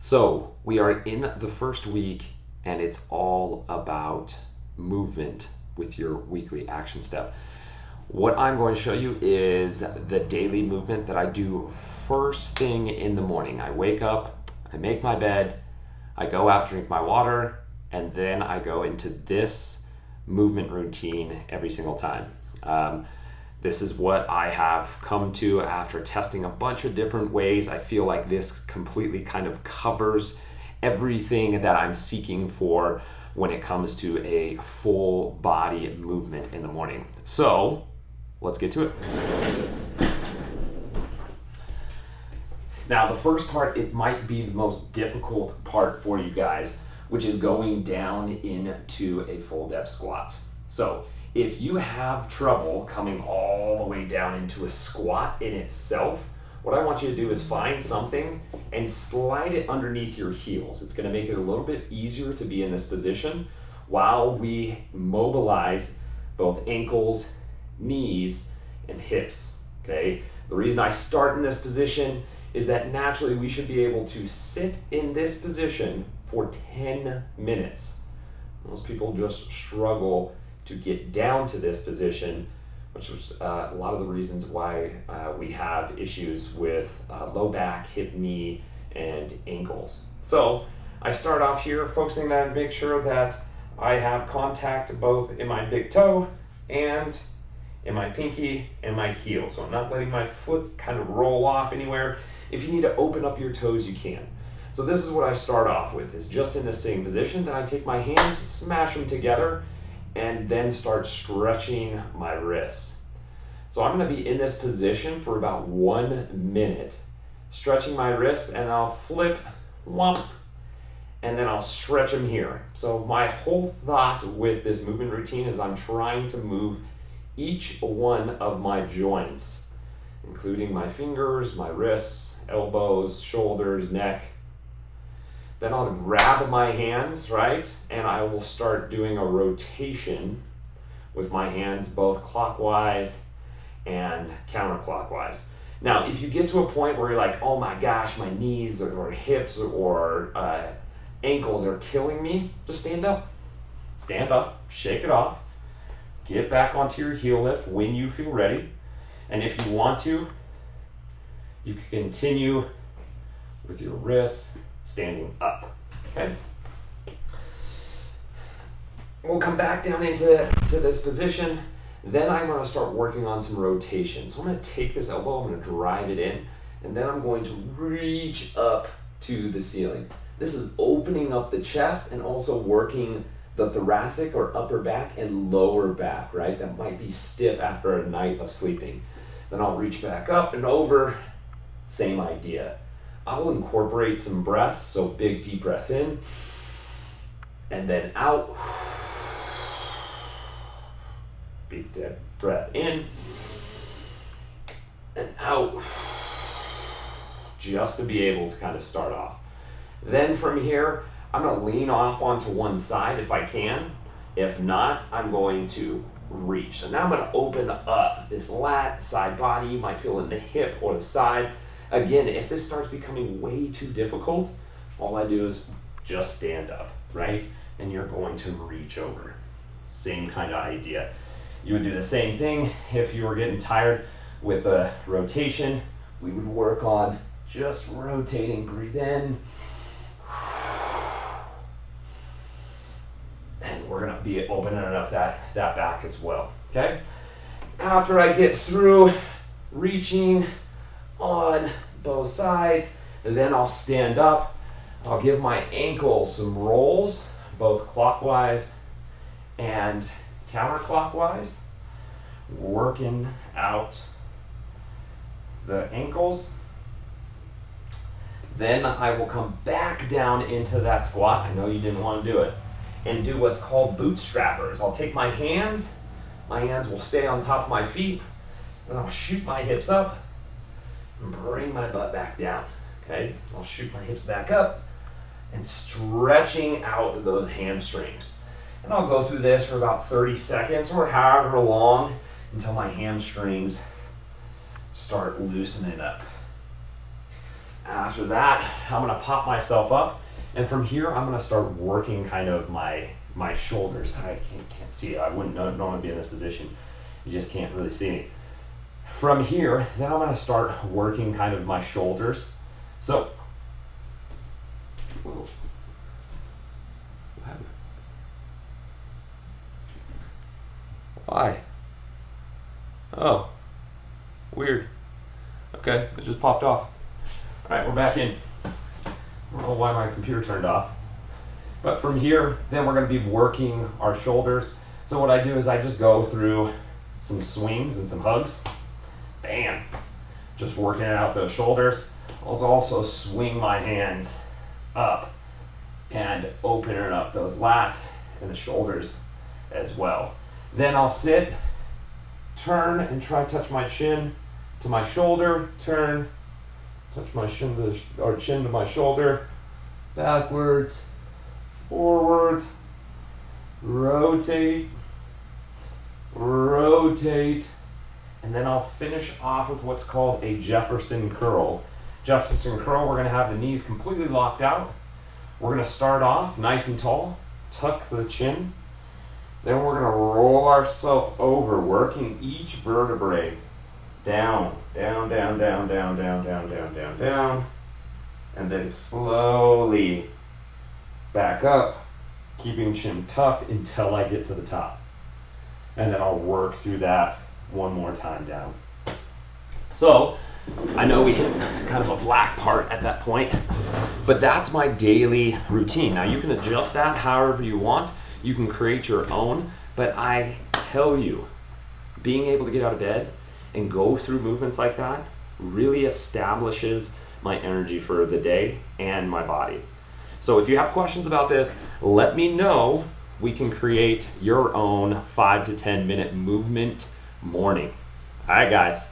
So we are in the first week, and it's all about movement with your weekly action step. What I'm going to show you is the daily movement that I do first thing in the morning. I wake up, I make my bed, I go out, drink my water, and then I go into this movement routine every single time. This is what I have come to after testing a bunch of different ways. I feel like this completely kind of covers everything that I'm seeking for when it comes to a full body movement in the morning. So let's get to it. Now, the first part, it might be the most difficult part for you guys, which is going down into a full depth squat. So if you have trouble coming all the way down into a squat in itself, what I want you to do is find something and slide it underneath your heels. It's going to make it a little bit easier to be in this position while we mobilize both ankles, knees, and hips, okay? The reason I start in this position is that naturally we should be able to sit in this position for 10 minutes. Most people just struggle to get down to this position, which was a lot of the reasons why we have issues with low back, hip, knee, and ankles. So I start off here focusing that I make sure that I have contact both in my big toe and in my pinky and my heel. So I'm not letting my foot kind of roll off anywhere. If you need to open up your toes, you can. So this is what I start off with, is just in the same position. Then I take my hands, smash them together, and then start stretching my wrists. So I'm going to be in this position for about 1 minute, stretching my wrists, and I'll flip, whomp, and then I'll stretch them here. So my whole thought with this movement routine is I'm trying to move each one of my joints, including my fingers, my wrists, elbows, shoulders, neck. Then I'll grab my hands, right? And I will start doing a rotation with my hands both clockwise and counterclockwise. Now, if you get to a point where you're like, oh my gosh, my knees or hips or ankles are killing me, just stand up. Stand up, shake it off, get back onto your heel lift when you feel ready. And if you want to, you can continue with your wrists standing up, okay? We'll come back down into this position. Then I'm going to start working on some rotation. So I'm going to take this elbow, I'm going to drive it in, and then I'm going to reach up to the ceiling. This is opening up the chest and also working the thoracic or upper back and lower back, right? That might be stiff after a night of sleeping. Then I'll reach back up and over, same idea. I'll incorporate some breaths, so big deep breath in, and then out. Big deep breath in, and out, just to be able to kind of start off. Then from here, I'm gonna lean off onto one side if I can. If not, I'm going to reach. So now I'm gonna open up this lat, side body. You might feel in the hip or the side. Again, if this starts becoming way too difficult, all I do is just stand up, right? And you're going to reach over. Same kind of idea. You would do the same thing if you were getting tired with a rotation. We would work on just rotating, breathe in. And we're gonna be opening up that back as well, okay? After I get through reaching on both sides, then I'll stand up. I'll give my ankles some rolls, both clockwise and counterclockwise, working out the ankles. Then I will come back down into that squat. I know you didn't want to do it. And do what's called bootstrappers. I'll take my hands will stay on top of my feet, and I'll shoot my hips up and bring my butt back down, okay? I'll shoot my hips back up and stretching out those hamstrings. And I'll go through this for about 30 seconds or however long until my hamstrings start loosening up. After that, I'm gonna pop myself up, and from here, I'm gonna start working kind of my shoulders. I can't see it. I wouldn't normally be in this position. You just can't really see me. From here, then I'm gonna start working kind of my shoulders. So, whoa, what happened? Why? Oh, weird. Okay, it just popped off. All right, we're back in. I don't know why my computer turned off. But from here, then we're gonna be working our shoulders. So what I do is I just go through some swings and some hugs. Bam. Just working out those shoulders. I'll also swing my hands up and opening up those lats and the shoulders as well. Then I'll sit, turn, and try to touch my chin to my shoulder, turn, touch my chin to my shoulder, backwards, forward, rotate, rotate, and then I'll finish off with what's called a Jefferson curl. Jefferson curl, we're gonna have the knees completely locked out. We're gonna start off nice and tall, tuck the chin, then we're gonna roll ourselves over, working each vertebrae down, down, down, down, down, down, down, down, down, down, and then slowly back up, keeping chin tucked until I get to the top. And then I'll work through that one more time down. So, I know we hit kind of a black part at that point, but that's my daily routine. Now you can adjust that however you want. You can create your own, but I tell you, being able to get out of bed and go through movements like that really establishes my energy for the day and my body. So if you have questions about this, let me know. We can create your own 5 to 10 minute movement morning. All right, guys.